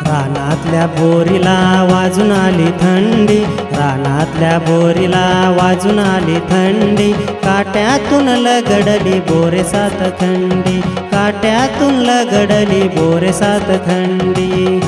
रानातल्या बोरीला वाजून आली थंडी, रानातल्या बोरीला वाजून आली थंडी, काट्यातून लगडली बोरे सात थंडी, काट्यातून लगडली बोरे सात थंडी।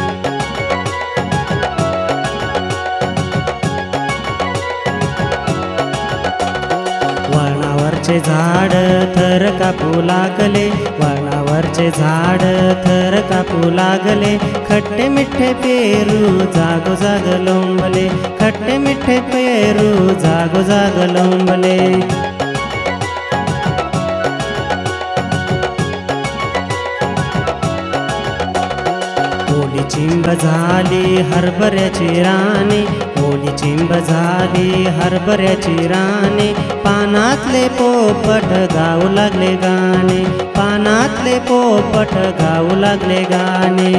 वळणावरचे झाड थर कापू लागले, वळणावरचे झाड थर कापू लागले, खट्टे मिठे पेरू जागोजाग लोंबले, खट्टे मिठे पेरू जागोजाग लोंबले। ओली चिंब झाली हरभऱ्याची राणी, ओली चिंब झाली हरभऱ्याची राणी, पानातले पोपट गाऊ लागले गाणे, पानातले पोपट गाऊ लागले गाणे।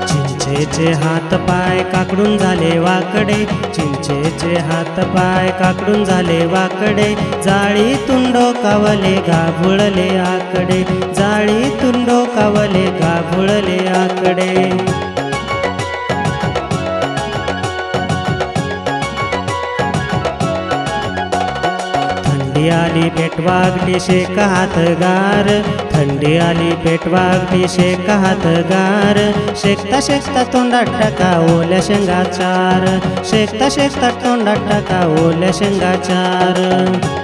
चिंचेचे हात पाय काकडून झाले वाकडे, चिंचेचे हात पाय काकडून झाले वाकडे, जाळीतून डोकावले गाभुळले आकडे, जाळीतून डोकावले गाभुळले आकडे। थंडी आली पेटवागली शेक हात गार, थंडी आली पेटवागली शेक हात गार, शेकता शेकता तोंडात टाका ओल्या शेंगा चार, शेकता शेकता तोंडात टाका ओल्या शेंगा चार।